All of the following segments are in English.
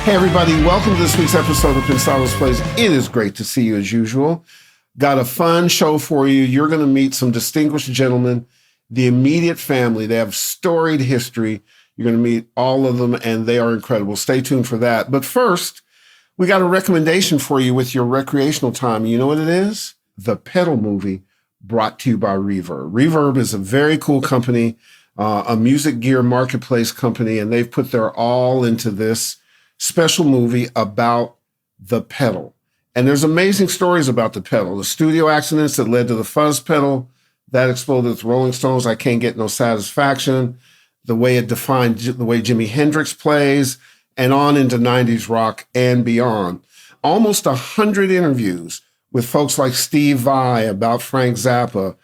Hey, everybody. Welcome to this week's episode of Pensado's Place. It is great to see you as usual. Got a fun show for you. You're going to meet some distinguished gentlemen, the immediate family. They have storied history. You're going to meet all of them, and they are incredible. Stay tuned for that. But first, we got a recommendation for you with your recreational time. You know what it is? The Pedal Movie, brought to you by Reverb. Reverb is a very cool company, a music gear marketplace company, and they've put their all into this special movie about the pedal. And there's amazing stories about the pedal. The studio accidents that led to the fuzz pedal that exploded with Rolling Stones, I Can't Get No Satisfaction, the way it defined the way Jimi Hendrix plays, and on into 90s rock and beyond. Almost 100 interviews with folks like Steve Vai about Frank Zappa,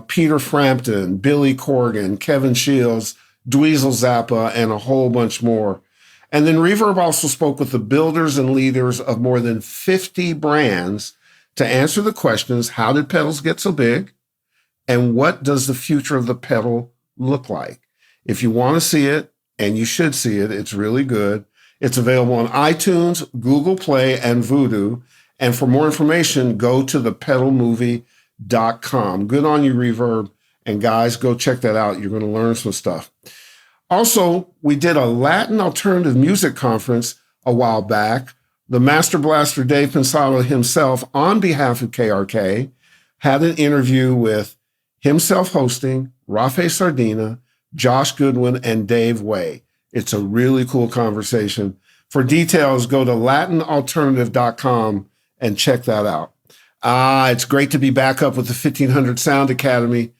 Peter Frampton, Billy Corgan, Kevin Shields, Dweezil Zappa, and a whole bunch more. And then Reverb also spoke with the builders and leaders of more than 50 brands to answer the questions, how did pedals get so big? And what does the future of the pedal look like? If you want to see it, and you should see it, it's really good. It's available on iTunes, Google Play, and Vudu. And for more information, go to thepedalmovie.com. Good on you, Reverb. And guys, go check that out. You're going to learn some stuff. Also, we did a Latin alternative music conference a while back. The Master Blaster Dave Pensado himself, on behalf of KRK, had an interview with himself hosting, Rafe Sardina, Josh Goodwin, and Dave Way. It's a really cool conversation. For details, go to latinalternative.com and check that out. It's great to be back up with the 1500 Sound Academy.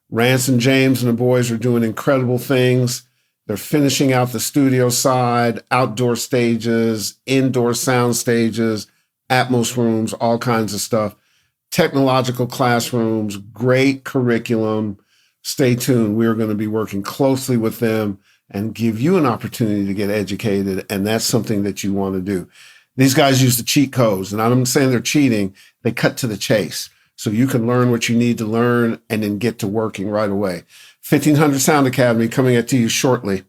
Ranson James and the boys are doing incredible things. They're finishing out the studio side, outdoor stages, indoor sound stages, Atmos rooms, all kinds of stuff. Technological classrooms, great curriculum. Stay tuned. We're going to be working closely with them and give you an opportunity to get educated. And that's something that you want to do. These guys use the cheat codes, and I'm saying they're cheating. They cut to the chase. So you can learn what you need to learn and then get to working right away. 1500 Sound Academy coming at you shortly.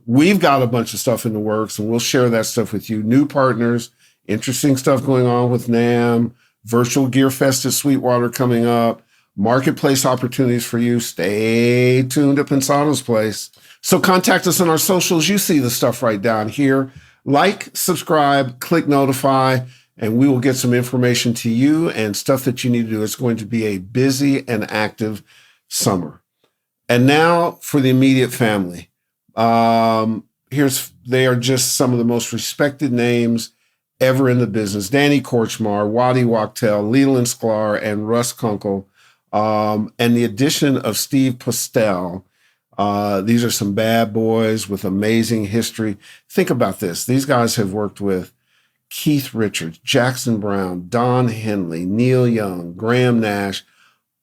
We've got a bunch of stuff in the works, and we'll share that stuff with you. New partners, interesting stuff going on with NAMM, Virtual Gear Fest at Sweetwater coming up, marketplace opportunities for you. Stay tuned at Pensado's Place. So contact us on our socials. You see the stuff right down here. Like, subscribe, click notify, and we will get some information to you and stuff that you need to do. It's going to be a busy and active summer. And now for the immediate family. They are just some of the most respected names ever in the business. Danny Kortchmar, Waddy Wachtel, Leland Sklar, and Russ Kunkel. And the addition of Steve Postel. These are some bad boys with amazing history. Think about this. These guys have worked with Keith Richards, Jackson Browne, Don Henley, Neil Young, Graham Nash,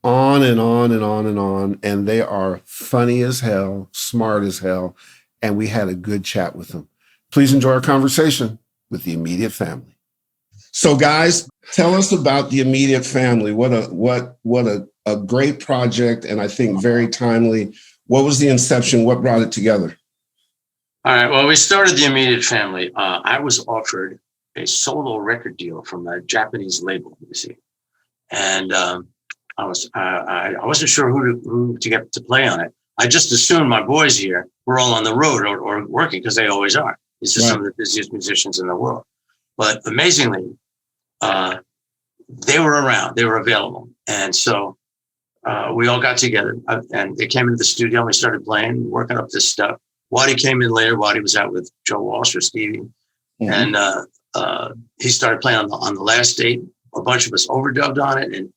on and on and on and on. And they are funny as hell, smart as hell. And we had a good chat with them. Please enjoy our conversation with the immediate family. So guys, tell us about the immediate family. What a great project. And I think very timely. What was the inception? What brought it together? All right. Well, we started the immediate family. I was offered a solo record deal from a Japanese label, you see. And I wasn't sure who to get to play on it. I just assumed my boys here were all on the road or working, because they always are. These are some of the busiest musicians in the world. But amazingly, they were around, they were available. And so we all got together and they came into the studio and we started playing, working up this stuff. Waddy came in later. Waddy was out with Joe Walsh or Stevie. Mm-hmm. And he started playing on the last date. A bunch of us overdubbed on it. And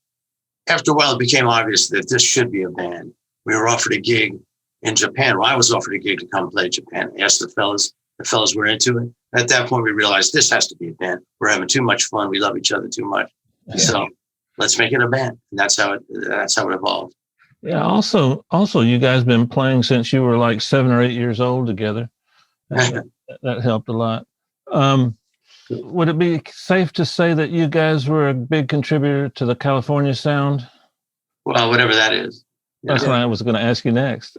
after a while, it became obvious that this should be a band. We were offered a gig in Japan. Well, I was offered a gig to come play Japan. I asked the fellas were into it. At that point, we realized this has to be a band. We're having too much fun. We love each other too much. Yeah. So let's make it a band. And that's how it evolved. Yeah. Also, you guys been playing since you were like 7 or 8 years old together. That helped a lot. Would it be safe to say that you guys were a big contributor to the California sound? Well, whatever that is. That's what I was going to ask you next.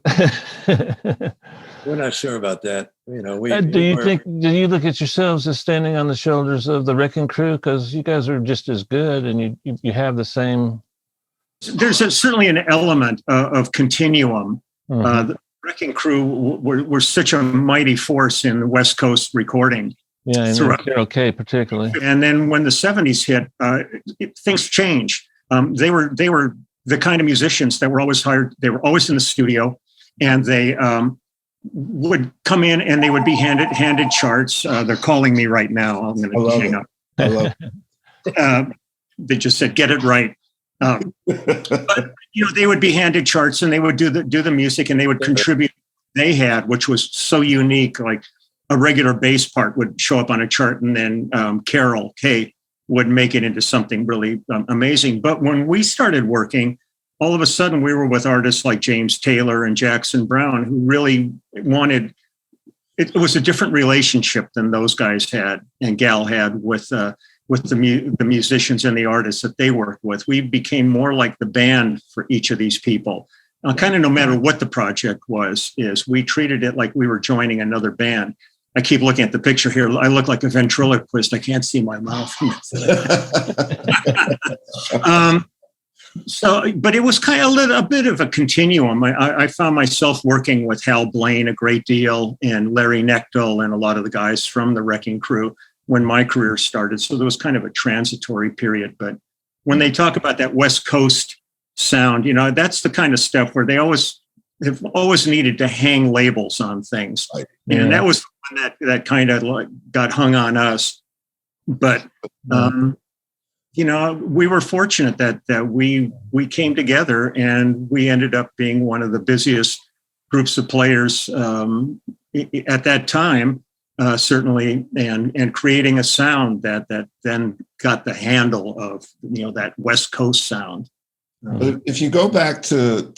We're not sure about that. You know, do you look at yourselves as standing on the shoulders of the Wrecking Crew? Because you guys are just as good, and you have the same. There's certainly an element of continuum. The Wrecking Crew were such a mighty force in the West Coast recording. Yeah, and Carole King particularly. And then when the 70s hit, things changed. They were the kind of musicians that were always hired. They were always in the studio, and they would come in and they would be handed charts. They're calling me right now. I'm going to hang up. I love it. They just said, "Get it right." But they would be handed charts, and they would do the music, and they would contribute. They had, which was so unique, like a regular bass part would show up on a chart, and then Carole King would make it into something really amazing. But when we started working, all of a sudden we were with artists like James Taylor and Jackson Browne, who really wanted. It was a different relationship than those guys had and gal had with the musicians and the artists that they worked with. We became more like the band for each of these people. Kind of no matter what the project is we treated it like we were joining another band. I keep looking at the picture here. I look like a ventriloquist. I can't see my mouth. But it was kind of a bit of a continuum. I found myself working with Hal Blaine a great deal, and Larry Knechtel and a lot of the guys from the Wrecking Crew when my career started. So there was kind of a transitory period. But when they talk about that West Coast sound, that's the kind of stuff where they have always needed to hang labels on things. Right. Yeah. And that was the one that kind of like got hung on us. But, we were fortunate that we came together, and we ended up being one of the busiest groups of players at that time, certainly, and creating a sound that then got the handle of, that West Coast sound. If you go back to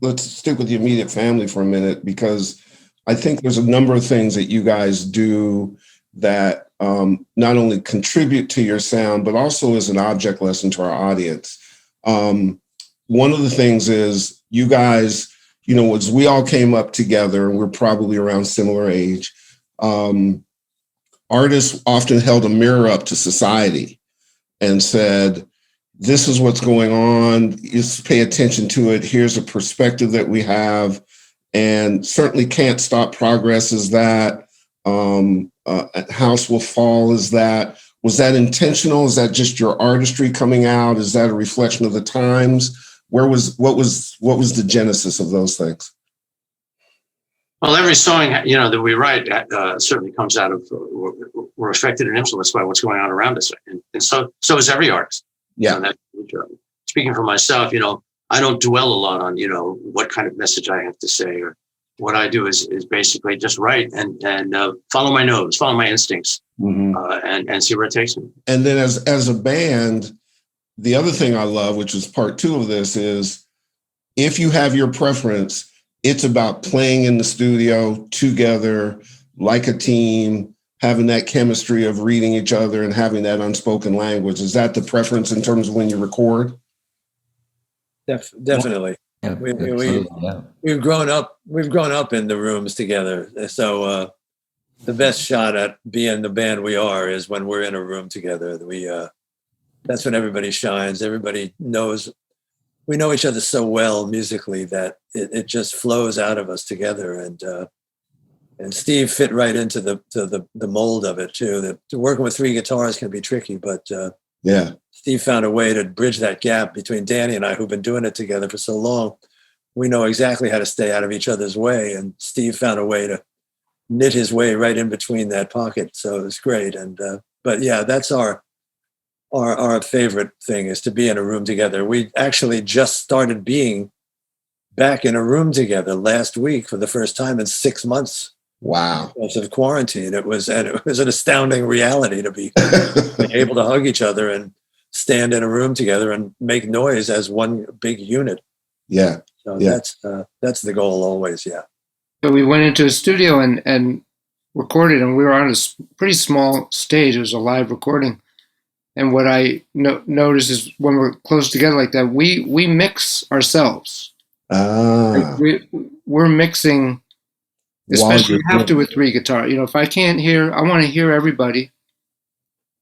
let's stick with the immediate family for a minute, because I think there's a number of things that you guys do that not only contribute to your sound, but also as an object lesson to our audience. One of the things is you guys, as we all came up together, and we're probably around similar age, artists often held a mirror up to society and said, this is what's going on. Just pay attention to it. Here's a perspective that we have, and certainly Can't Stop Progress is that. House Will Fall is that. Was that intentional? Is that just your artistry coming out? Is that a reflection of the times? What was the genesis of those things? Well, every song that we write certainly comes out of we're affected and influenced by what's going on around us, and so is every artist. Yeah. Speaking for myself, I don't dwell a lot on, what kind of message I have to say, or what I do is basically just write and follow my nose, follow my instincts, and see where it takes me. And then as a band, the other thing I love, which is part two of this, is if you have your preference, it's about playing in the studio together like a team, having that chemistry of reading each other and having that unspoken language. Is that the preference in terms of when you record? Definitely. Yeah, we've grown up in the rooms together. So the best shot at being the band we are is when we're in a room together. That's when everybody shines. Everybody knows. We know each other so well musically that it just flows out of us together. And Steve fit right into the mold of it too. That working with three guitars can be tricky, but Steve found a way to bridge that gap between Danny and I, who've been doing it together for so long. We know exactly how to stay out of each other's way, and Steve found a way to knit his way right in between that pocket. So it was great. And but yeah, that's our favorite thing, is to be in a room together. We actually just started being back in a room together last week for the first time in 6 months. Wow. Because of quarantine. It was an astounding reality to be able to hug each other and stand in a room together and make noise as one big unit. Yeah. So that's the goal always. Yeah. So we went into a studio and recorded, and we were on a pretty small stage. It was a live recording. And what I noticed is when we're close together like that, we mix ourselves. Ah. We're mixing Especially you have to with 3 guitars. You know, if I can't hear, I want to hear everybody,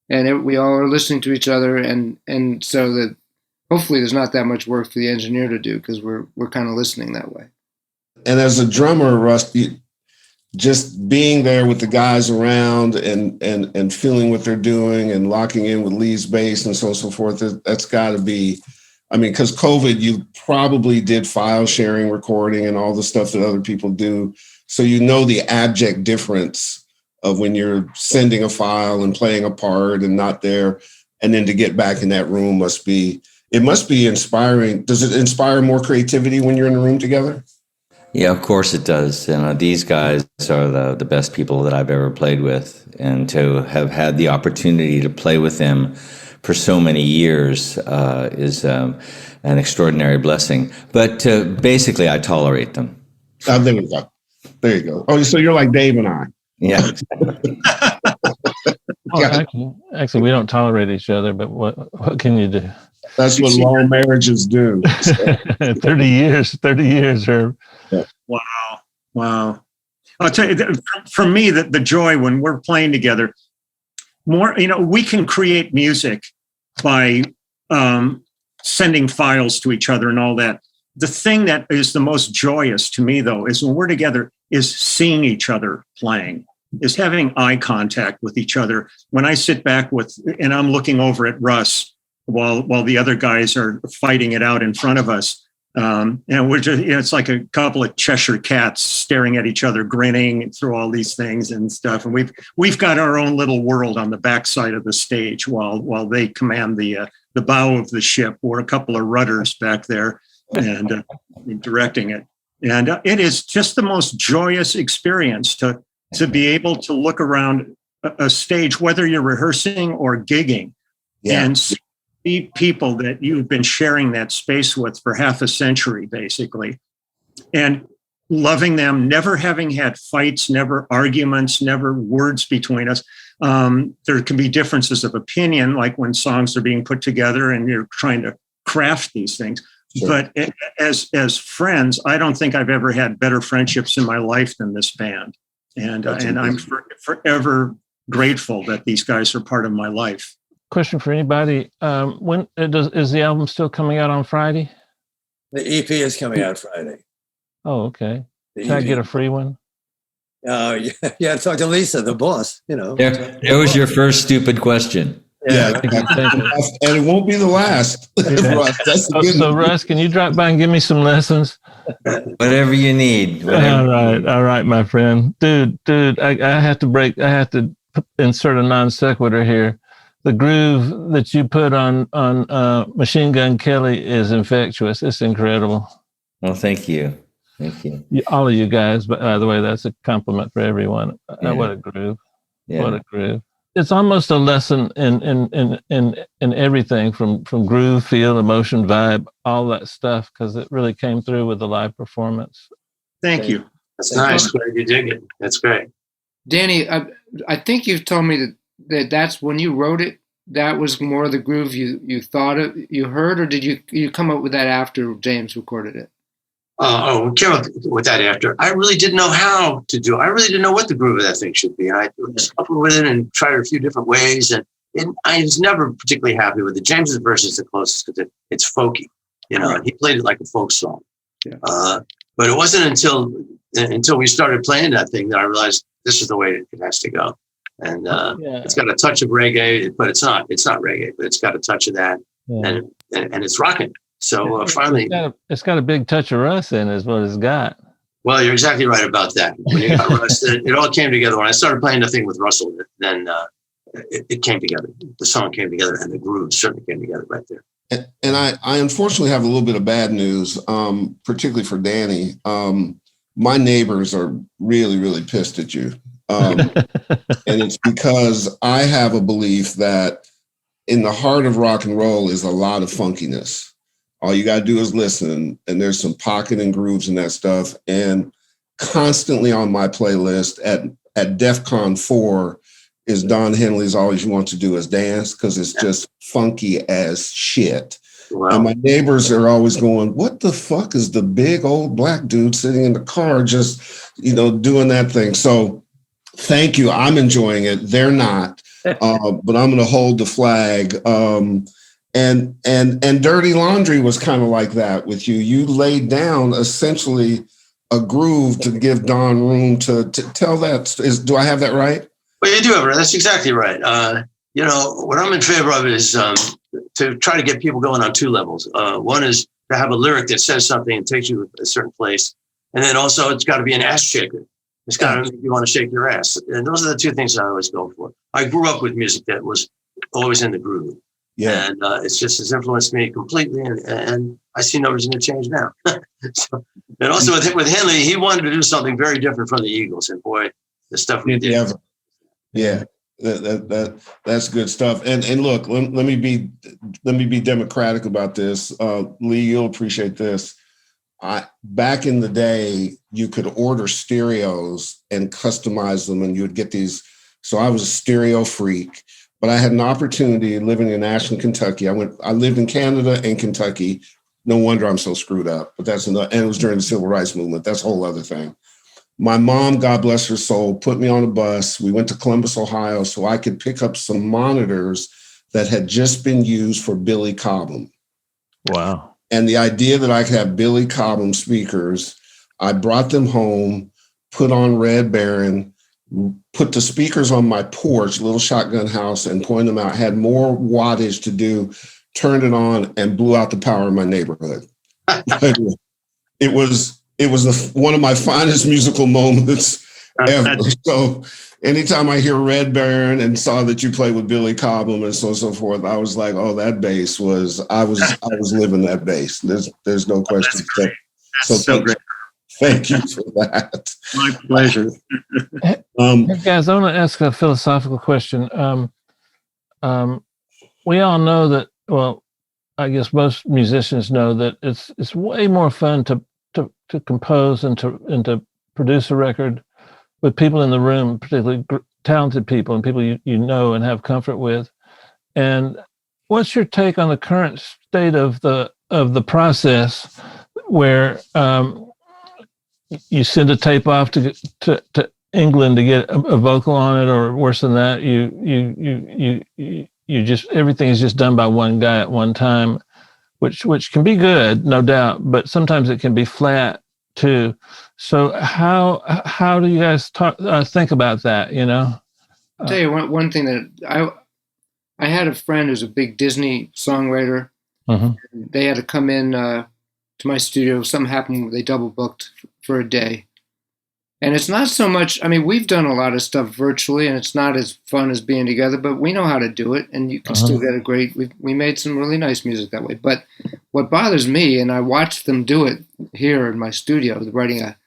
and we all are listening to each other, and so that hopefully there's not that much work for the engineer to do because we're kind of listening that way. And as a drummer, Russ, just being there with the guys around and feeling what they're doing and locking in with Lee's bass and so on and so forth, that's got to be, I mean, because COVID, you probably did file sharing, recording, and all the stuff that other people do. So you know the abject difference of when you're sending a file and playing a part and not there, and then to get back in that room must be inspiring. Does it inspire more creativity when you're in a room together? Yeah, of course it does. And these guys are the best people that I've ever played with. And to have had the opportunity to play with them for so many years is an extraordinary blessing. But basically, I tolerate them. Oh, there we go. There you go. Oh, so you're like Dave and I. Yeah. Actually, we don't tolerate each other, but what can you do? That's what long marriages do. 30 years, Herb. Yeah. Wow. I'll tell you, for me, the joy when we're playing together, more, we can create music by sending files to each other and all that. The thing that is the most joyous to me, though, is when we're together, is seeing each other playing, is having eye contact with each other. When I sit back and I'm looking over at Russ while the other guys are fighting it out in front of us, and we're just, it's like a couple of Cheshire cats staring at each other, grinning through all these things and stuff. And we've got our own little world on the backside of the stage while they command the bow of the ship, or a couple of rudders back there and directing it. And it is just the most joyous experience to be able to look around a stage, whether you're rehearsing or gigging, and see people that you've been sharing that space with for half a century, basically, and loving them, never having had fights, never arguments, never words between us. There can be differences of opinion, like when songs are being put together and you're trying to craft these things. Sure. But as friends, I don't think I've ever had better friendships in my life than this band. And I'm forever grateful that these guys are part of my life. Question for anybody: when is the album still coming out on Friday? The EP is coming out Friday. Oh, okay. Can I get a free one? Yeah. Talk to Lisa, the boss. There was your first stupid question. Yeah, and it won't be the last. Russ, that's the good so Russ, can you drop by and give me some lessons? Whatever you need. All right, my friend. Dude, I have to insert a non sequitur here. The groove that you put on Machine Gun Kelly is infectious. It's incredible. Well, thank you. All of you guys, by the way, that's a compliment for everyone. Yeah. What a groove. Yeah. What a groove. It's almost a lesson in everything from groove, feel, emotion, vibe, all that stuff, because it really came through with the live performance. Thank you. That's nice. Glad you dig it. That's great. Danny, I think you've told me that's when you wrote it, that was more the groove you thought you heard, or did you come up with that after James recorded it? We came up with that after. I really didn't know how to do it. I really didn't know what the groove of that thing should be. And I suffered with it and tried it a few different ways. And I was never particularly happy with it. James's verse is the closest because it's folky, and he played it like a folk song. Yeah. But it wasn't until we started playing that thing that I realized this is the way it has to go. And it's got a touch of reggae, but it's not reggae, but it's got a touch of that. Yeah. And it's rocking. So finally, it's got a big touch of Russ in it, is what it's got. Well, you're exactly right about that. When you got Russ, it all came together. When I started playing the thing with Russell, then it came together. The song came together, and the groove certainly came together right there. And I unfortunately have a little bit of bad news, particularly for Danny. My neighbors are really, really pissed at you. And it's because I have a belief that in the heart of rock and roll is a lot of funkiness. All you got to do is listen, and there's some pocket and grooves and that stuff. And constantly on my playlist at DEFCON 4 is Don Henley's All You Want to Do Is Dance, because it's just funky as shit. Wow. And my neighbors are always going, what the fuck is the big old black dude sitting in the car just, doing that thing? So thank you. I'm enjoying it. They're not, but I'm going to hold the flag. And Dirty Laundry was kind of like that with you. You laid down essentially a groove to give Don room to tell that. Do I have that right? Well, you do have it. That's exactly right. What I'm in favor of is to try to get people going on two levels. One is to have a lyric that says something and takes you to a certain place. And then also it's got to be an ass shaker. It's got to make you want to shake your ass. And those are the two things that I always go for. I grew up with music that was always in the groove. Yeah. And it's just influenced me completely. And I see no reason to change now. And also with Henley, he wanted to do something very different from the Eagles. And boy, the stuff we did. Yeah. That's good stuff. And look, let me be democratic about this. Lee, you'll appreciate this. Back in the day, you could order stereos and customize them, and you would get these. So I was a stereo freak, but I had an opportunity living in Ashland, Kentucky. I lived in Canada and Kentucky. No wonder I'm so screwed up. But and it was during the Civil Rights Movement. That's a whole other thing. My mom, God bless her soul, put me on a bus. We went to Columbus, Ohio, so I could pick up some monitors that had just been used for Billy Cobham. Wow. And the idea that I could have Billy Cobham speakers, I brought them home, put on Red Baron, put the speakers on my porch, little shotgun house, and pointed them out. Had more wattage to do, turned it on, and blew out the power in my neighborhood. It was one of my finest musical moments ever. So anytime I hear Red Baron and saw that you played with Billy Cobham and so on and so forth, I was like, oh, that bass I was living that bass. There's no question. So great. Thank you for that. My pleasure. Hey guys, I want to ask a philosophical question. We all know that, well, I guess most musicians know that it's way more fun to compose and to produce a record with people in the room, particularly talented people and people you know and have comfort with. And what's your take on the current state of the process where you send a tape off to England to get a vocal on it, or worse than that, you just everything is just done by one guy at one time, which can be good, no doubt, but sometimes it can be flat too. So how do you guys think about that? I'll tell you one thing that I had a friend who's a big Disney songwriter. Mm-hmm. They had to come in to my studio. Something happened. They double booked for a day. And it's not so much, I mean, we've done a lot of stuff virtually and it's not as fun as being together, but we know how to do it and you can still get a great, we made some really nice music that way. But what bothers me, and I watched them do it here in my studio, writing a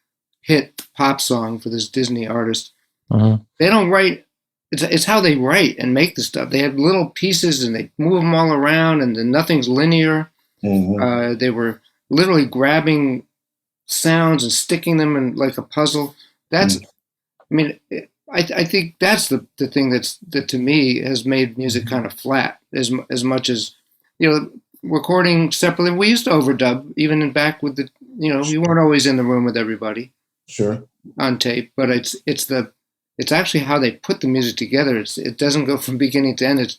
hit pop song for this Disney artist. They don't write, it's how they write and make the stuff. They have little pieces and they move them all around and then nothing's linear. They were literally grabbing sounds and sticking them in like a puzzle. That's, I mean, I think that's the thing that to me has made music kind of flat as much as, recording separately. We used to overdub even back with the, you weren't always in the room with everybody. Sure. On tape, but it's actually how they put the music together. It doesn't go from beginning to end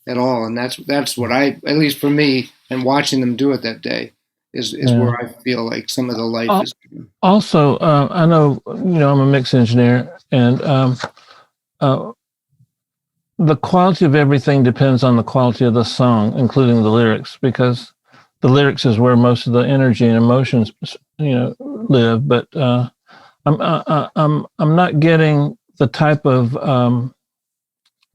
at all. And that's what at least for me and watching them do it that day, is where I feel like some of the life is. Also, I know, I'm a mix engineer, and the quality of everything depends on the quality of the song, including the lyrics, because the lyrics is where most of the energy and emotions, live. But I'm not getting the type of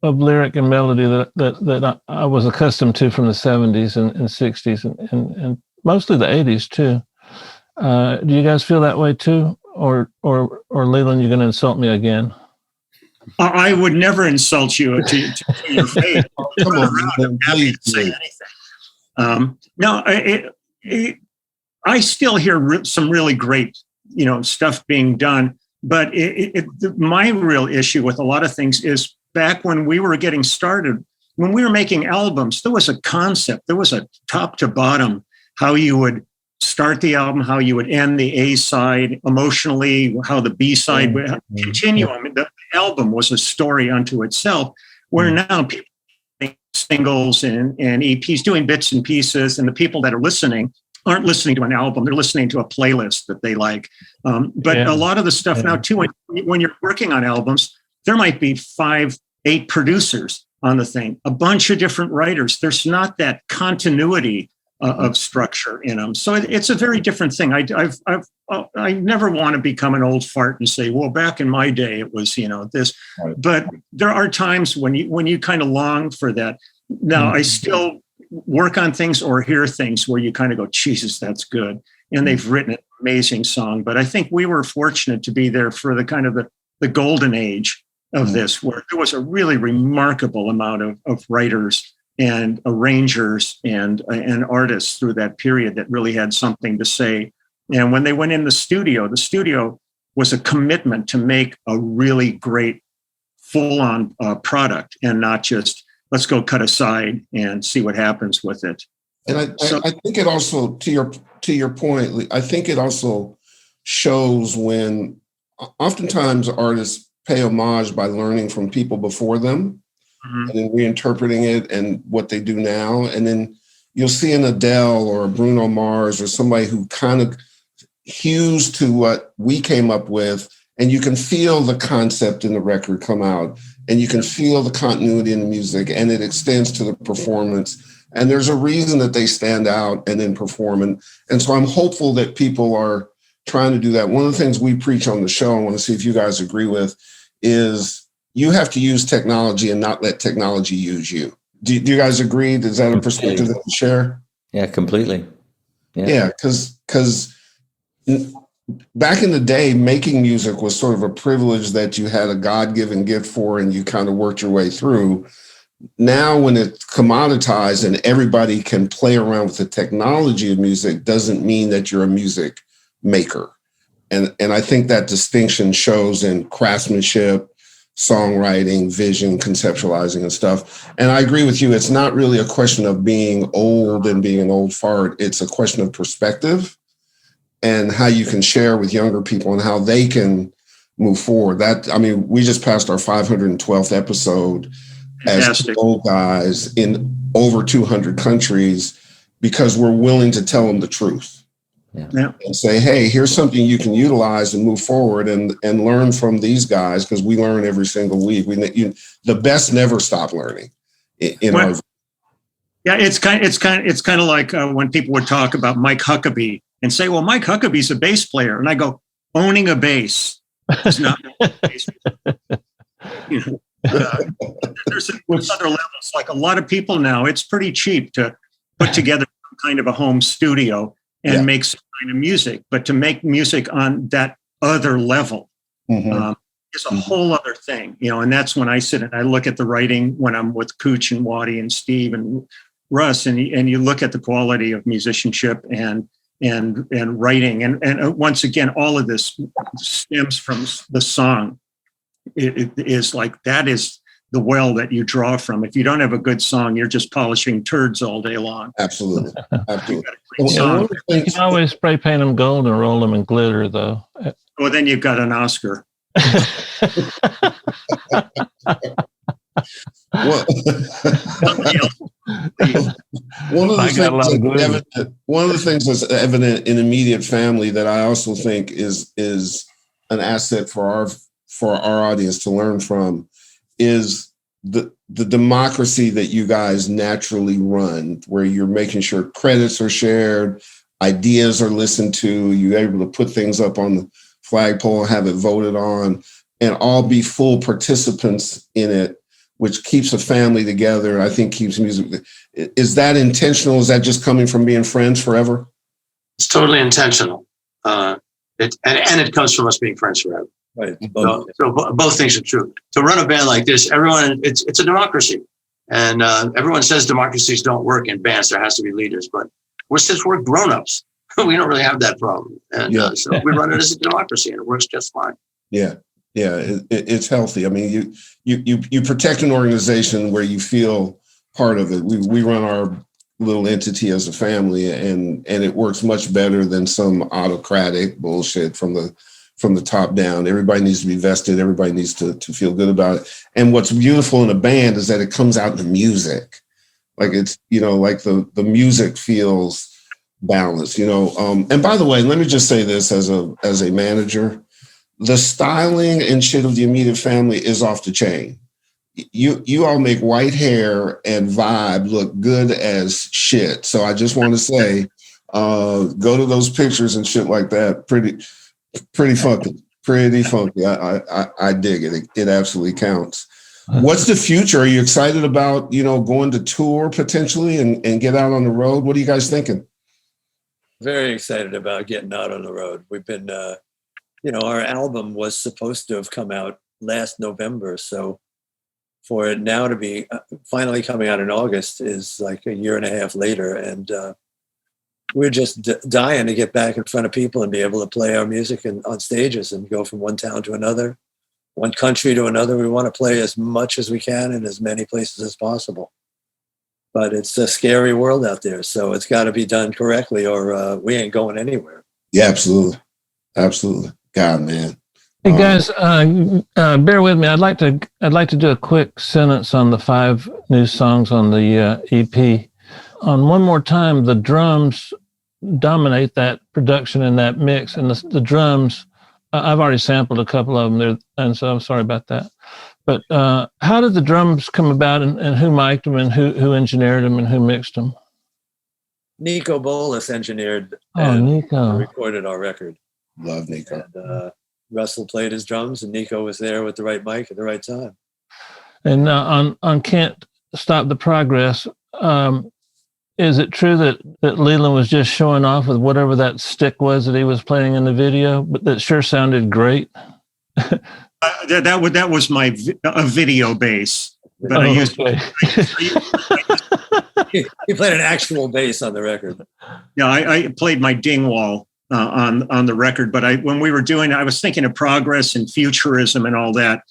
lyric and melody that I was accustomed to from the 70s and 60s and mostly the 80s too. Do you guys feel that way too? Or Leland, you're going to insult me again? I would never insult you to your face. Come on, I'm happy to say anything. No, I still hear some really great, stuff being done. But my real issue with a lot of things is back when we were getting started, when we were making albums, there was a concept, there was a top to bottom, how you would start the album, how you would end the A side emotionally, how the B side would continue. I mean, the album was a story unto itself, where now people make singles and EPs, doing bits and pieces, and the people that are listening aren't listening to an album, they're listening to a playlist that they like. But a lot of the stuff now too, when you're working on albums, there might be 5, 8 producers on the thing, a bunch of different writers. There's not that continuity of structure in them. So it's a very different thing. I never want to become an old fart and say, well, back in my day, it was, this, but there are times when you kind of long for that. Now I still work on things or hear things where you kind of go, Jesus, that's good. And they've written an amazing song. But I think we were fortunate to be there for the kind of the golden age of this, where there was a really remarkable amount of writers and arrangers and artists through that period that really had something to say. And when they went in the studio was a commitment to make a really great full-on product, and not just, let's go cut aside and see what happens with it. And I think it also, to your point, I think it also shows when oftentimes artists pay homage by learning from people before them, and then reinterpreting it and what they do now. And then you'll see an Adele or a Bruno Mars or somebody who kind of hews to what we came up with, and you can feel the concept in the record come out, and you can feel the continuity in the music, and it extends to the performance. And there's a reason that they stand out and then perform. And so I'm hopeful that people are trying to do that. One of the things we preach on the show, I want to see if you guys agree with, is you have to use technology and not let technology use you. Do you guys agree? Is that a perspective that you share? Yeah, completely. Yeah, because back in the day, making music was sort of a privilege that you had a God-given gift for, and you kind of worked your way through. Now, when it's commoditized and everybody can play around with the technology of music, doesn't mean that you're a music maker. And I think that distinction shows in craftsmanship, songwriting, vision, conceptualizing and stuff. And I agree with you. It's not really a question of being old and being an old fart. It's a question of perspective and how you can share with younger people and how they can move forward. We just passed our 512th episode as old guys in over 200 countries because we're willing to tell them the truth. Yeah. And say, hey, here's something you can utilize and move forward and learn from these guys, because we learn every single week. The best never stop learning. Yeah, it's kind of like when people would talk about Mike Huckabee and say, well, Mike Huckabee's a bass player, and I go, owning a bass is not a bass player. There's other levels. Like a lot of people now, it's pretty cheap to put together some kind of a home studio and make some kind of music, but to make music on that other level is a whole other thing, and that's when I sit and I look at the writing when I'm with Cooch and Waddy and Steve and Russ, and you look at the quality of musicianship and writing, and once again, all of this stems from the song. It is like, that is the well that you draw from. If you don't have a good song, you're just polishing turds all day long. Absolutely. You can always spray paint them gold and roll them in glitter, though. Well, then you've got an Oscar. One of the things that's evident in immediate family that I also think is an asset for our audience to learn from is the democracy that you guys naturally run, where you're making sure credits are shared, ideas are listened to, you're able to put things up on the flagpole and have it voted on, and all be full participants in it, which keeps a family together. I think keeps music. Is that intentional? Is that just coming from being friends forever? It's totally intentional. It comes from us being friends forever. Right. So both things are true. To run a band like this, everyone, it's a democracy. And everyone says democracies don't work in bands. There has to be leaders. But since we're grown-ups, we don't really have that problem. And so we run it as a democracy, and it works just fine. Yeah. Yeah, it's healthy. I mean, you protect an organization where you feel part of it. We run our little entity as a family, and it works much better than some autocratic bullshit from the top down. Everybody needs to be vested. Everybody needs to feel good about it. And what's beautiful in a band is that it comes out in the music. Like it's, like the music feels balanced, And by the way, let me just say this as a manager, the styling and shit of the immediate family is off the chain. You all make white hair and vibe look good as shit. So I just want to say, go to those pictures and shit like that. Pretty funky. Pretty funky. I dig it. It absolutely counts. What's the future? Are you excited about, going to tour potentially and get out on the road? What are you guys thinking? Very excited about getting out on the road. We've been, our album was supposed to have come out last November. So for it now to be finally coming out in August is like a year and a half later. And we're just dying to get back in front of people and be able to play our music on stages and go from one town to another, one country to another. We want to play as much as we can in as many places as possible. But it's a scary world out there. So it's got to be done correctly or we ain't going anywhere. Yeah, absolutely. Absolutely. God, man. Hey guys, bear with me. I'd like to do a quick sentence on the 5 new songs on the EP. On One More Time, the drums dominate that production and that mix, and the drums. I've already sampled a couple of them there, and so I'm sorry about that. But how did the drums come about, and who mic'd them, and who engineered them, and who mixed them? Nico Bolas engineered Nico recorded our record. Love Nico. And, Russell played his drums, and Nico was there with the right mic at the right time. And on Can't Stop the Progress, is it true that Leland was just showing off with whatever that stick was that he was playing in the video, but that sure sounded great? That was my video bass, but I used. Okay. He played an actual bass on the record. Yeah, I played my Dingwall on the record, but when we were doing, I was thinking of progress and futurism and all that.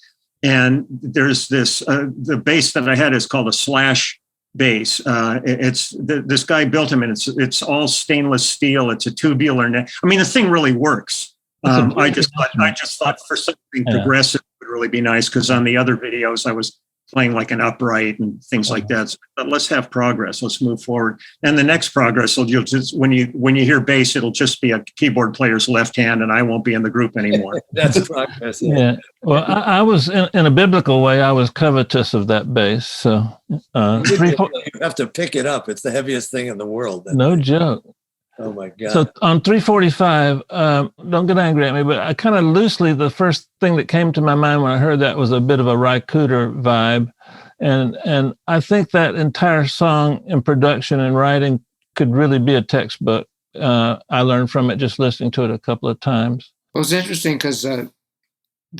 And there's this the bass that I had is called a Slash bass. This guy built them, and it's all stainless steel. It's a tubular neck. I mean, the thing really works. I just thought for something progressive would really be nice, because on the other videos I was playing like an upright and things like that. So, but let's have progress. Let's move forward. And the next progress will just when you hear bass, it'll just be a keyboard player's left hand, and I won't be in the group anymore. That's progress. Yeah. Well, I was in a biblical way. I was covetous of that bass. So you have to pick it up. It's the heaviest thing in the world. No joke. Oh my God. So on 345, don't get angry at me, but I kind of loosely, the first thing that came to my mind when I heard that was a bit of a Ry Cooder vibe. And I think that entire song in production and writing could really be a textbook. I learned from it just listening to it a couple of times. Well, it's interesting because the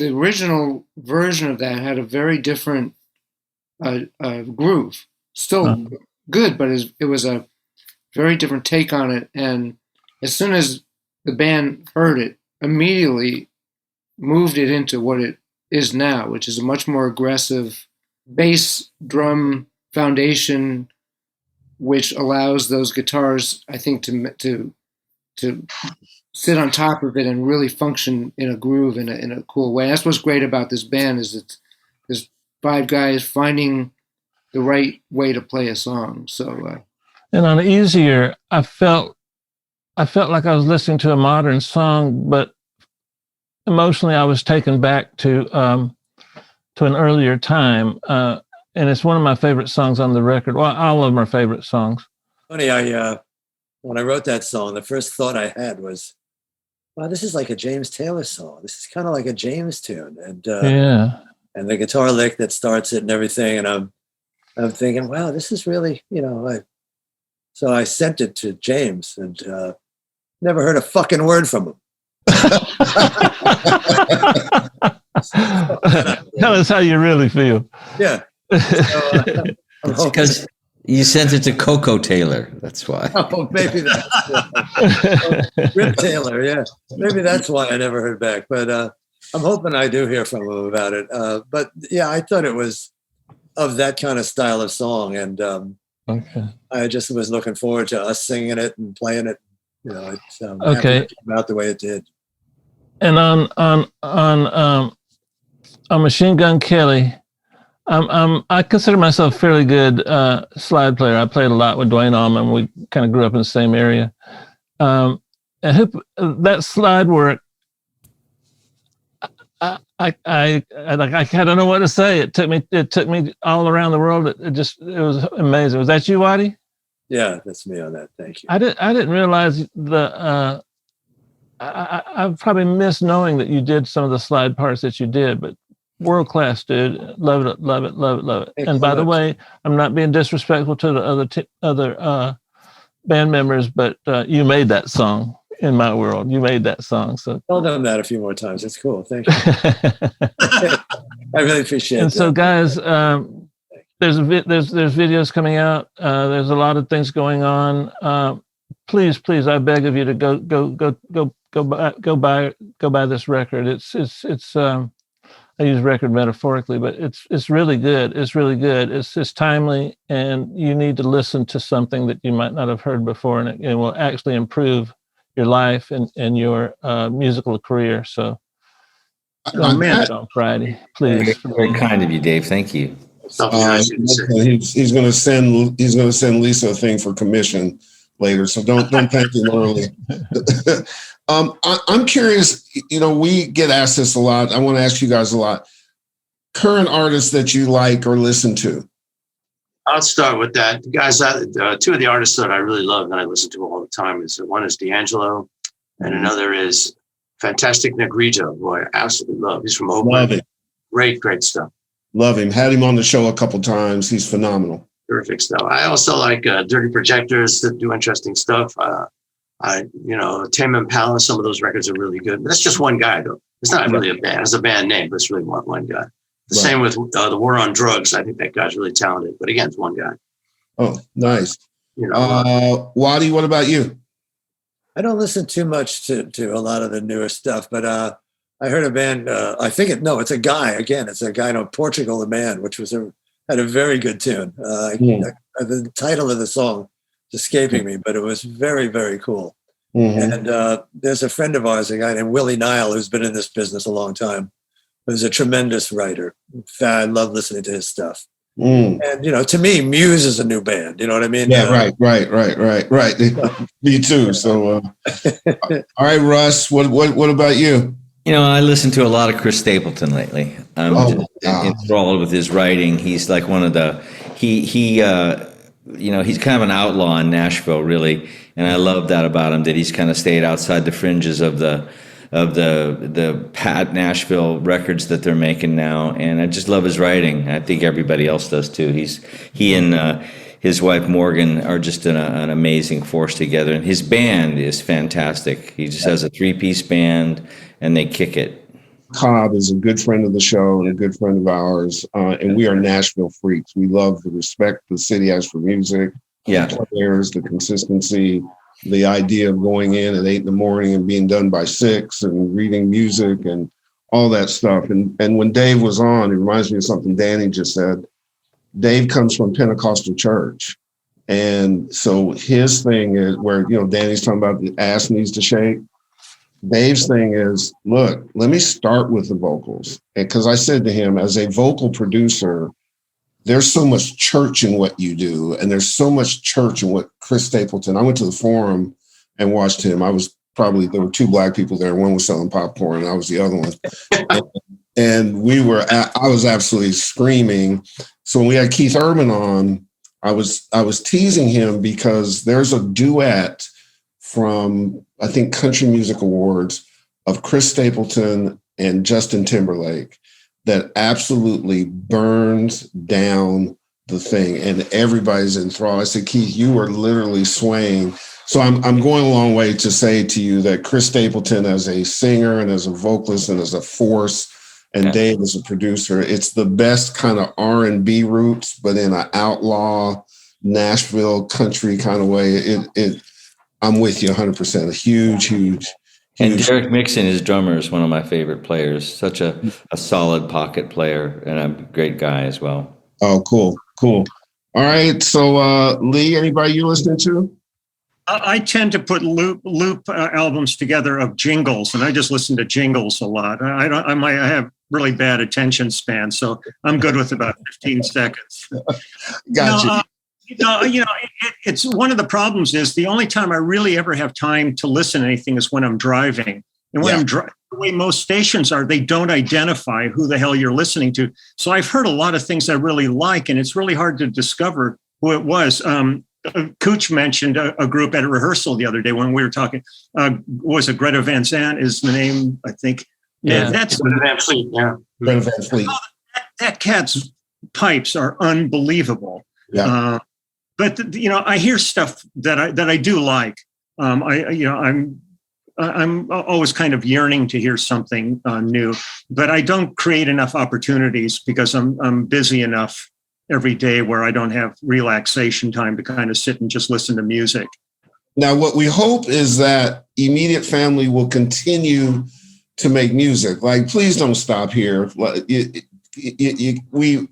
original version of that had a very different groove. Still good, but it was a very different take on it. And as soon as the band heard it, immediately moved it into what it is now, which is a much more aggressive bass drum foundation, which allows those guitars, I think, to sit on top of it and really function in a groove in a cool way. That's what's great about this band, is there's 5 guys finding the right way to play a song. So and on Easier, I felt like I was listening to a modern song, but emotionally I was taken back to an earlier time. And it's one of my favorite songs on the record. Well, all of them are favorite songs. Funny, when I wrote that song, the first thought I had was, wow, this is like a James Taylor song. This is kind of like a James tune. And and the guitar lick that starts it and everything. And I'm thinking, wow, this is really, so I sent it to James, and never heard a fucking word from him. Tell us how you really feel. Yeah. It's because you sent it to Coco Taylor. That's why. Oh, maybe that's Rip Taylor. Yeah, maybe that's why I never heard back. But I'm hoping I do hear from him about it. But yeah, I thought it was of that kind of style of song, and Okay. I just was looking forward to us singing it and playing it. You know, it's Okay. happy it came out the way it did. And on Machine Gun Kelly, I consider myself a fairly good slide player. I played a lot with Dwayne Allman. We kind of grew up in the same area. And that slide work, I don't know what to say. It took me all around the world. It was amazing. Was that you, Waddy? Yeah, that's me on that. Thank you. I didn't realize I probably missed knowing that you did some of the slide parts that you did, but world class, dude. Love it. Thanks And so by the much. way, I'm not being disrespectful to the other band members, but you made that song in my world. You made that song. So Tell them that a few more times. It's cool. Thank you. I really appreciate it. And so, guys, there's videos coming out. There's a lot of things going on. Please, I beg of you to go buy this record. It's I use record metaphorically, but it's really good. It's really good. It's timely, and you need to listen to something that you might not have heard before, and it will actually improve your life and your musical career. So, on Friday, please. Very kind of you, Dave. Thank you. He's going to send Lisa a thing for commission later, so don't thank him early. I'm curious. We get asked this a lot. I want to ask you guys a lot. Current artists that you like or listen to. I'll start with that, guys. Two of the artists that I really love and I listen to all the time one is D'Angelo, and another is Fantastic Negrito, who I absolutely love. He's from Oakland. Love it. Great stuff. Love him. Had him on the show a couple times. He's phenomenal. Terrific stuff. I also like Dirty Projectors that do interesting stuff. Tame Impala, some of those records are really good. But that's just one guy, though. It's not really a band. It's a band name, but it's really one guy. The same with the War on Drugs. I think that guy's really talented. But again, it's one guy. Oh, nice. Waddy, what about you? I don't listen too much to a lot of the newer stuff, but I heard a band. It's a guy. Again, it's a guy named Portugal the Man, which had a very good tune. The title of the song is escaping me, but it was very, very cool. Mm-hmm. And there's a friend of ours, a guy named Willie Nile, who's been in this business a long time, who's a tremendous writer. In fact, I love listening to his stuff. And to me, Muse is a new band. You know what I mean? Yeah, right. Me too. So, all right, Russ. What about you? I listen to a lot of Chris Stapleton lately. I'm enthralled with his writing. He's like one of the he's kind of an outlaw in Nashville, really, and I love that about him. That he's kind of stayed outside the fringes of the Pat Nashville records that they're making now, and I just love his writing. I think everybody else does too. He and his wife Morgan are just an amazing force together, and his band is fantastic. He just has a 3-piece band, and they kick it. Cobb is a good friend of the show and a good friend of ours, and we are Nashville freaks. We love the respect the city has for music, the players, the consistency, the idea of going in at 8 a.m. and being done by 6 and reading music and all that stuff. And when Dave was on, it reminds me of something Danny just said. Dave comes from Pentecostal church. And so his thing is where, Danny's talking about the ass needs to shake. Dave's thing is, look, let me start with the vocals. Because I said to him, as a vocal producer, there's so much church in what you do. And there's so much church in what Chris Stapleton, I went to the Forum and watched him. There were 2 Black people there. One was selling popcorn and I was the other one. and I was absolutely screaming. So when we had Keith Urban on, I was teasing him because there's a duet from, I think, Country Music Awards of Chris Stapleton and Justin Timberlake that absolutely burns down the thing, and everybody's enthralled. I said, Keith, you are literally swaying. So I'm going a long way to say to you that Chris Stapleton as a singer and as a vocalist and as a force, and Dave as a producer, it's the best kind of R&B roots, but in an outlaw Nashville country kind of way. I'm with you 100%. A huge. And Derek Mixon, his drummer, is one of my favorite players. Such a solid pocket player and a great guy as well. Oh, cool. All right. So, Lee, anybody you listening to? I tend to put loop albums together of jingles, and I just listen to jingles a lot. I have really bad attention span, so I'm good with about 15 seconds. Gotcha. It's one of the problems is the only time I really ever have time to listen to anything is when I'm driving. And when I'm driving, the way most stations are, they don't identify who the hell you're listening to. So I've heard a lot of things I really like, and it's really hard to discover who it was. Cooch mentioned a group at a rehearsal the other day when we were talking. Was it Greta Van Zandt is the name, I think. Yeah, that's Greta Van Fleet. Yeah, Greta Van Fleet. That cat's pipes are unbelievable. Yeah. But I hear stuff that I do like. I'm always kind of yearning to hear something new, but I don't create enough opportunities because I'm busy enough every day where I don't have relaxation time to kind of sit and just listen to music. Now, what we hope is that Immediate Family will continue to make music. Like, please don't stop here. We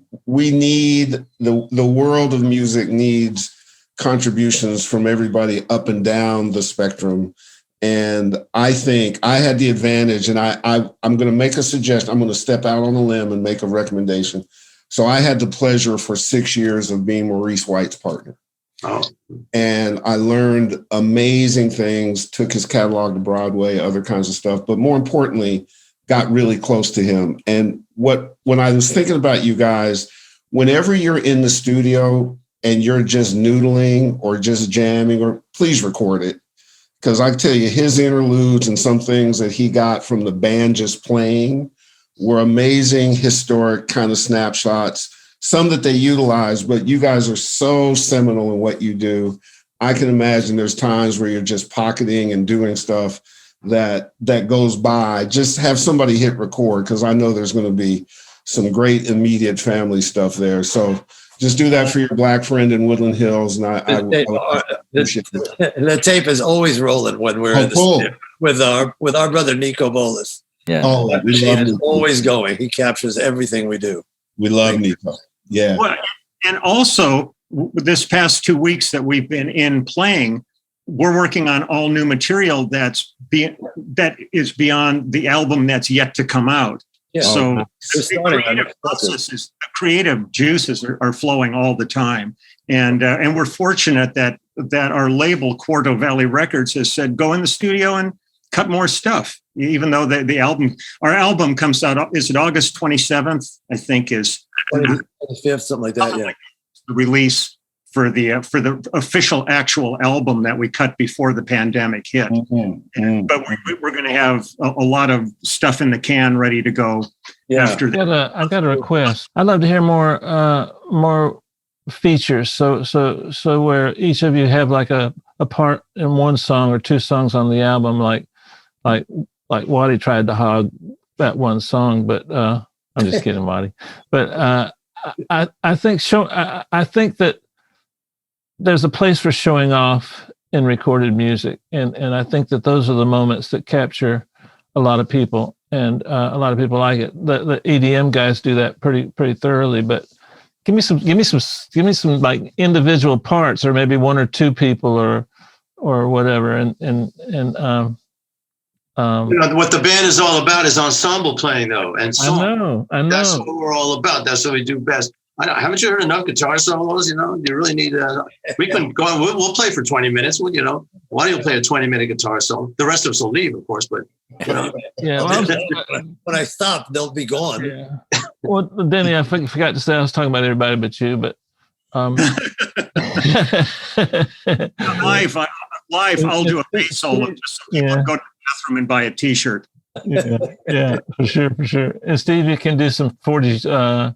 need the world of music needs contributions from everybody up and down the spectrum. And I think I had the advantage, and I'm going to make a suggestion. I'm going to step out on a limb and make a recommendation. So I had the pleasure for 6 years of being Maurice White's partner. Oh. And I learned amazing things, took his catalog to Broadway, other kinds of stuff, but more importantly, got really close to him. And when I was thinking about you guys, whenever you're in the studio and you're just noodling or just jamming, or please record it. Because I tell you, his interludes and some things that he got from the band just playing were amazing, historic kind of snapshots, some that they utilize, but you guys are so seminal in what you do. I can imagine there's times where you're just pocketing and doing stuff that goes by. Just have somebody hit record, because I know there's going to be some great Immediate Family stuff there. So just do that for your black friend in Woodland Hills. And the tape is always rolling when we're in the studio with our brother Nico Bolas. Yeah. Oh, we love It's Nico. always going. He captures everything we do. We love Nico. Yeah. Well, and also this past 2 weeks that we've been in playing, we're working on all new material that is beyond the album that's yet to come out. Yeah. So the creative juices are flowing all the time. And we're fortunate that our label, Quarto Valley Records, has said, go in the studio and cut more stuff. Even though our album comes out, is it August 27th? I think is 25th, something like that. Yeah. The release for the official actual album that we cut before the pandemic hit. Mm-hmm. But we're going to have a lot of stuff in the can ready to go after that. I got a request. I'd love to hear more features. So where each of you have like a part in one song or two songs on the album, like Waddy tried to hog that one song, but I'm just kidding, Waddy. But I think that there's a place for showing off in recorded music, and I think that those are the moments that capture a lot of people, and a lot of people like it. The EDM guys do that pretty thoroughly, but give me some like individual parts, or maybe one or two people, or whatever, and what the band is all about is ensemble playing, though, and song. I know. That's what we're all about. That's what we do best. Haven't you heard enough guitar solos? You really need. We can go on. We'll play for 20 minutes. Why don't you play a 20-minute guitar solo? The rest of us will leave, of course. But yeah. Well, when I stop, they'll be gone. Yeah. Well, Denny, I forgot to say I was talking about everybody but you, but. Live, I'll do a bass solo just so people go to the bathroom and buy a T-shirt. Yeah, for sure. And Steve, you can do some 40s.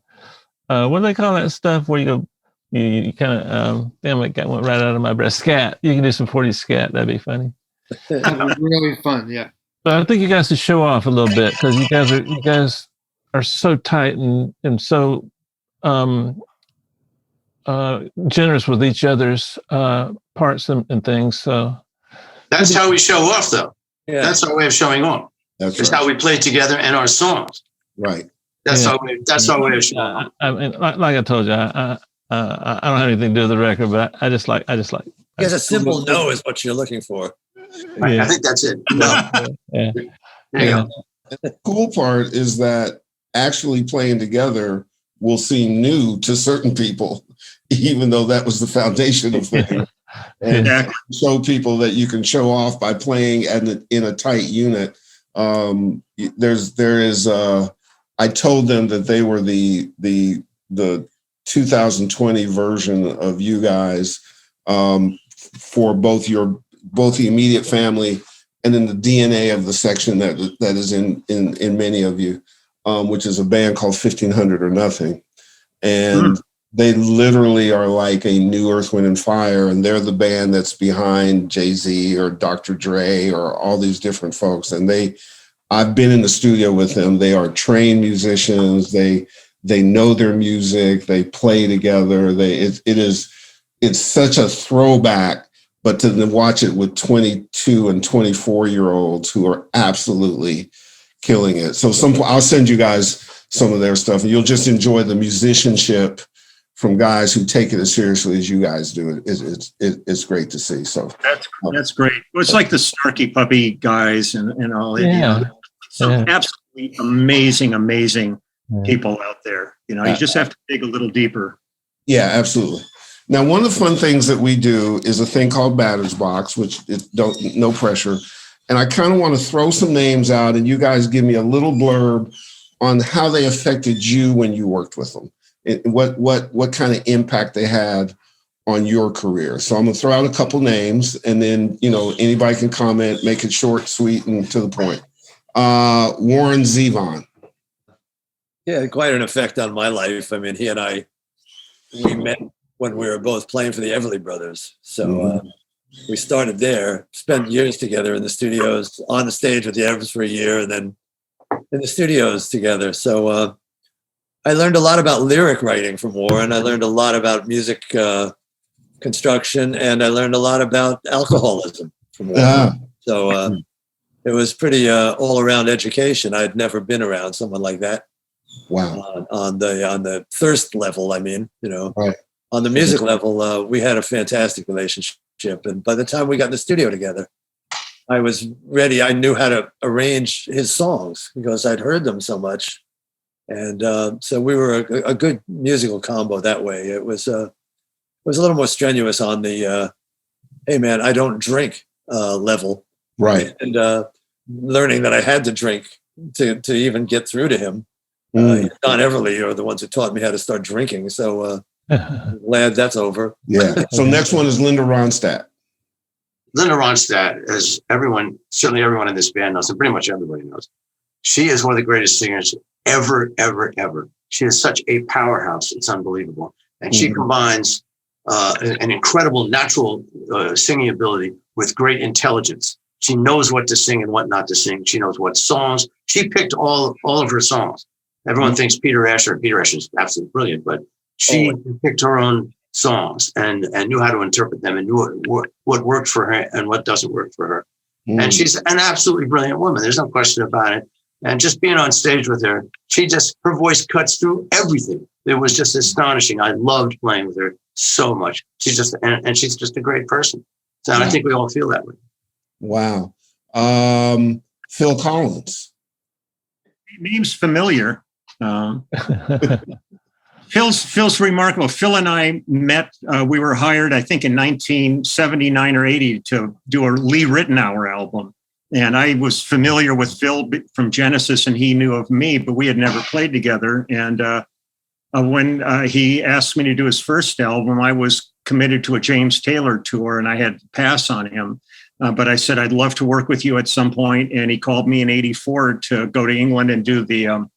What do they call that stuff where you go, you kind of, damn it, went right out of my breath. Scat. You can do some 40s scat. That'd be funny. That'd be really fun. Yeah. But I think you guys should show off a little bit, because you guys are so tight and so generous with each other's parts and things. So that's how we show off, though. Yeah. That's our way of showing off. That's how we play together and our songs. Right. That's our way of showing. I mean, like I told you, I don't have anything to do with the record, but I just like. Because a simple no is what you're looking for. Right, I think that's it. No. Yeah. There you go. The cool part is that actually playing together will seem new to certain people, even though that was the foundation of things. And show people that you can show off by playing in a tight unit. I told them that they were the 2020 version of you guys, for both the immediate family and then the DNA of the section that is in many of you, which is a band called 1500 or Nothing. And they literally are like a new Earth, Wind and Fire. And they're the band that's behind Jay-Z or Dr. Dre or all these different folks. And I've been in the studio with them. They are trained musicians. They know their music. They play together. It's such a throwback, but to then watch it with 22 and 24-year-olds who are absolutely killing it. So I'll send you guys some of their stuff, and you'll just enjoy the musicianship from guys who take it as seriously as you guys do. It's great to see. So that's great. Well, it's like the Snarky Puppy guys and all. Absolutely amazing people out there. You just have to dig a little deeper. Yeah, absolutely. Now, one of the fun things that we do is a thing called Batter's Box, which no pressure. And I kind of want to throw some names out, and you guys give me a little blurb on how they affected you when you worked with them. What kind of impact they had on your career. So I'm going to throw out a couple names, and then, anybody can comment, make it short, sweet, and to the point. Warren Zevon. Yeah, quite an effect on my life. I mean, he and we met when we were both playing for the Everly Brothers. So we started there, spent years together in the studios, on the stage with the Everlys for a year, and then in the studios together. So I learned a lot about lyric writing from Warren. I learned a lot about music construction, and I learned a lot about alcoholism from Warren. So it was pretty all-around education. I'd never been around someone like that. Wow. On the thirst level, I mean, right. On the music level, we had a fantastic relationship. And by the time we got in the studio together, I was ready. I knew how to arrange his songs because I'd heard them so much. And so we were a good musical combo that way. It was a little more strenuous on the, hey man, I don't drink level. Right. And learning that I had to drink to even get through to him. Don Everly are the ones who taught me how to start drinking. So glad that's over. Yeah. So next one is Linda Ronstadt. Linda Ronstadt, as certainly everyone in this band knows, and pretty much everybody knows, she is one of the greatest singers ever. She is such a powerhouse. It's unbelievable. And she combines an incredible natural singing ability with great intelligence. She knows what to sing and what not to sing. She knows what songs. She picked all of her songs. Everyone thinks Peter Asher is absolutely brilliant, but she picked her own songs and knew how to interpret them and knew what worked for her and what doesn't work for her. And she's an absolutely brilliant woman. There's no question about it. And just being on stage with her, her voice cuts through everything. It was just astonishing. I loved playing with her so much. She's just a great person. So I think we all feel that way. Wow. Phil Collins. Name's familiar. Phil's remarkable. Phil and I met, we were hired, I think in 1979 or 80 to do a Lee Ritenour album. And I was familiar with Phil from Genesis and he knew of me, but we had never played together. And when he asked me to do his first album, I was committed to a James Taylor tour and I had to pass on him. But I said, I'd love to work with you at some point. And he called me in 84 to go to England and do the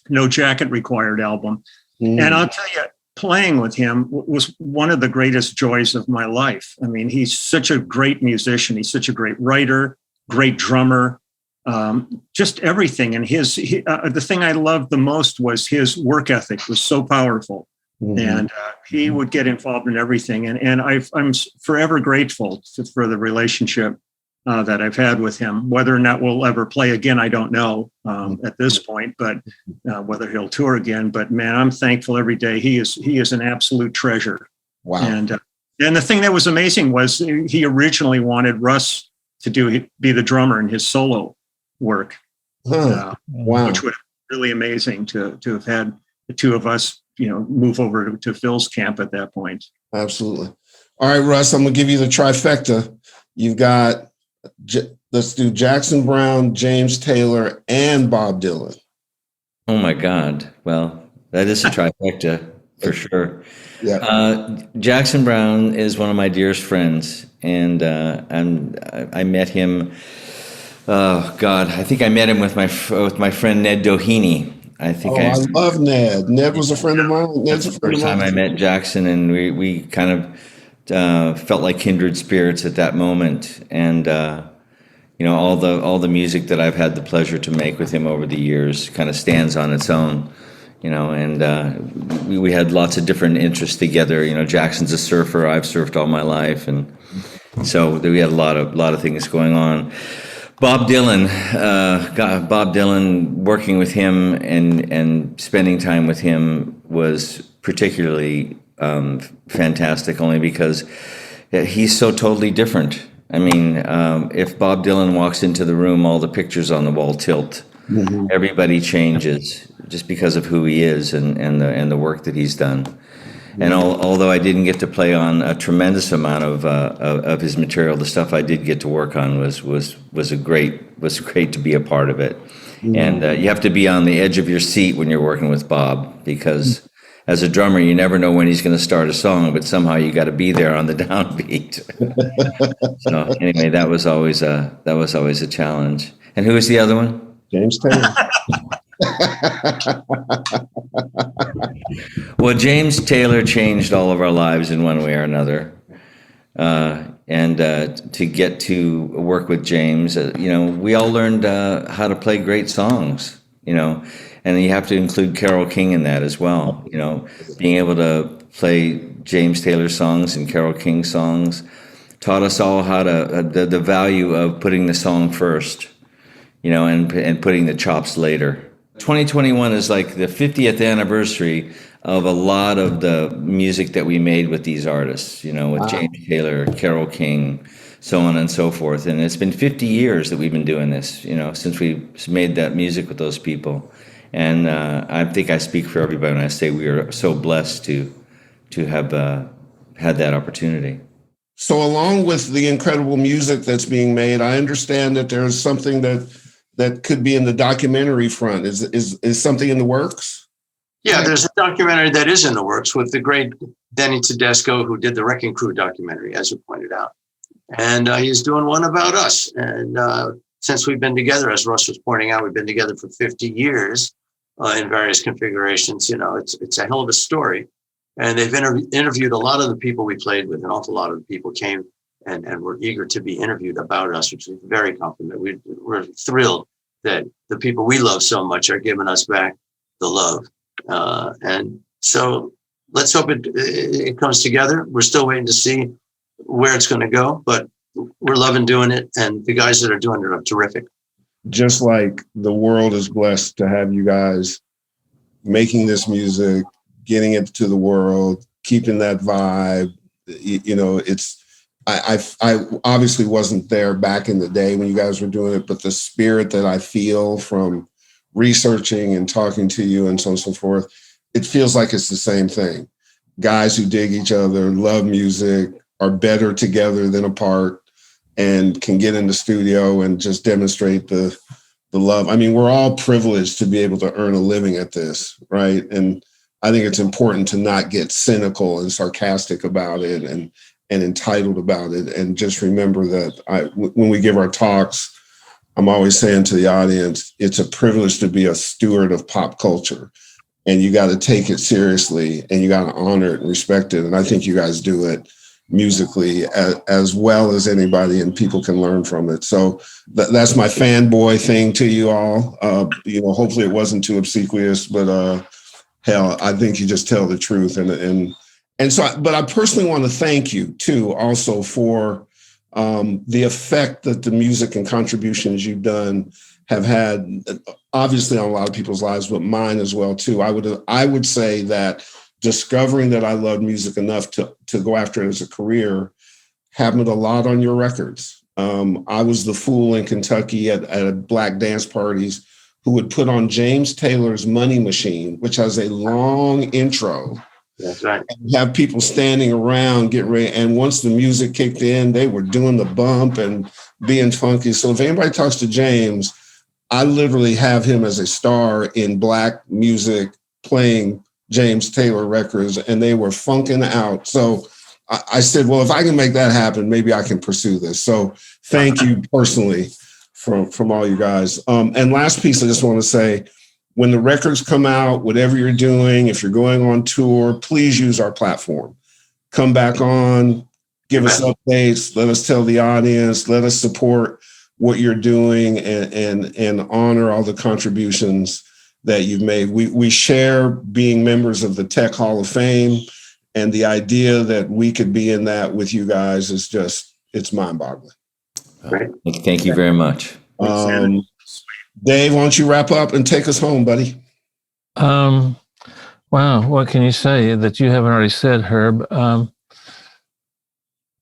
No Jacket Required album. And I'll tell you, playing with him was one of the greatest joys of my life. I mean, he's such a great musician. He's such a great writer, great drummer, just everything. And the thing I loved the most was his work ethic was so powerful. And he would get involved in everything. And I'm forever grateful for the relationship that I've had with him. Whether or not we'll ever play again, I don't know at this point, but whether he'll tour again. But man, I'm thankful every day. He is an absolute treasure. Wow. And the thing that was amazing was he originally wanted Russ to be the drummer in his solo work. Wow. Which would be really amazing to have had the two of us, move over to Phil's camp at that point. Absolutely. All right, Russ, I'm going to give you the trifecta. You've got, let's do Jackson Browne, James Taylor, and Bob Dylan. Oh my God. Well, that is a trifecta for sure. Yeah. Jackson Browne is one of my dearest friends, and I met him. Oh God, I think I met him with my friend Ned Doheny. I love Ned. Ned was a friend of mine. Ned's a friend of mine. First time I met Jackson, and we kind of felt like kindred spirits at that moment, and all the music that I've had the pleasure to make with him over the years kind of stands on its own. And we had lots of different interests together. Jackson's a surfer. I've surfed all my life, and so we had a lot of things going on. Bob Dylan, working with him and spending time with him was particularly fantastic, only because he's so totally different. I mean, if Bob Dylan walks into the room, all the pictures on the wall tilt. Mm-hmm. Everybody changes just because of who he is and the work that he's done. And although I didn't get to play on a tremendous amount of his material, the stuff I did get to work on was great to be a part of it. Mm-hmm. And you have to be on the edge of your seat when you're working with Bob, because as a drummer, you never know when he's going to start a song, but somehow you got to be there on the downbeat. So anyway, that was always a challenge. And who was the other one? James Taylor. Well, James Taylor changed all of our lives in one way or another. And to get to work with James, we all learned how to play great songs, and you have to include Carole King in that as well. Being able to play James Taylor songs and Carole King songs taught us all how to, the value of putting the song first, and putting the chops later. 2021 is like the 50th anniversary of a lot of the music that we made with these artists, with James Taylor, Carole King, so on and so forth. And it's been 50 years that we've been doing this, since we made that music with those people. And I think I speak for everybody when I say we are so blessed to have had that opportunity. So along with the incredible music that's being made, I understand that there's something that could be in the documentary front. Is something in the works? Yeah, there's a documentary that is in the works with the great Denny Tedesco, who did the Wrecking Crew documentary, as you pointed out. And he's doing one about us. And since we've been together, as Russ was pointing out, we've been together for 50 years in various configurations. It's a hell of a story. And they've interviewed a lot of the people we played with. An awful lot of the people came and were eager to be interviewed about us, which is very compliment. We're thrilled that the people we love so much are giving us back the love. And so let's hope it comes together. We're still waiting to see where it's going to go, but we're loving doing it. And the guys that are doing it are terrific. Just like the world is blessed to have you guys making this music, getting it to the world, keeping that vibe. I obviously wasn't there back in the day when you guys were doing it, but the spirit that I feel from researching and talking to you and so on and so forth, it feels like it's the same thing. Guys who dig each other, love music, are better together than apart, and can get in the studio and just demonstrate the love. I mean, we're all privileged to be able to earn a living at this, right? And I think it's important to not get cynical and sarcastic about it and entitled about it. And just remember that when we give our talks, I'm always saying to the audience, it's a privilege to be a steward of pop culture. And you got to take it seriously and you got to honor it and respect it. And I think you guys do it musically as well as anybody, and people can learn from it. So that's my fanboy thing to you all. Hopefully it wasn't too obsequious, but hell, I think you just tell the truth. And so, but I personally want to thank you too, also for the effect that the music and contributions you've done have had, obviously on a lot of people's lives, but mine as well too. I would say that discovering that I love music enough to go after it as a career happened a lot on your records. I was the fool in Kentucky at black dance parties who would put on James Taylor's Money Machine, which has a long intro. That's right. And have people standing around getting ready. And once the music kicked in, they were doing the bump and being funky. So if anybody talks to James, I literally have him as a star in black music playing James Taylor records, and they were funking out. So I said, well, if I can make that happen, maybe I can pursue this. So thank you personally from all you guys. And last piece, I just want to say, when the records come out, whatever you're doing, if you're going on tour, please use our platform. Come back on, give us updates, let us tell the audience, let us support what you're doing and honor all the contributions that you've made. We share being members of the Tech Hall of Fame, and the idea that we could be in that with you guys is just, it's mind-boggling. Great. Thank you very much. Dave, why don't you wrap up and take us home, buddy? Wow, what can you say that you haven't already said, Herb?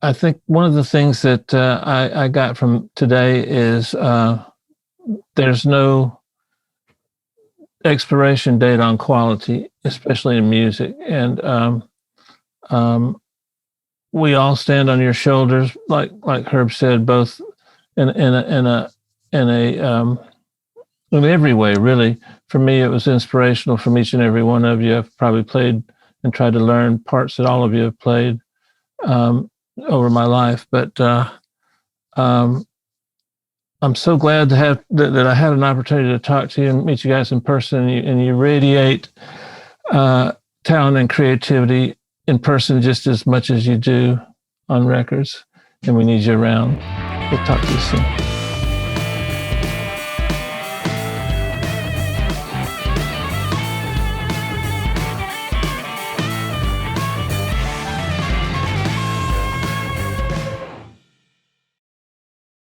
I think one of the things that I got from today is there's no expiration date on quality, especially in music. And we all stand on your shoulders, like Herb said, both in every way, really. For me, it was inspirational from each and every one of you. I've probably played and tried to learn parts that all of you have played over my life. But I'm so glad to have that I had an opportunity to talk to you and meet you guys in person. And you radiate talent and creativity in person just as much as you do on records. And we need you around. We'll talk to you soon.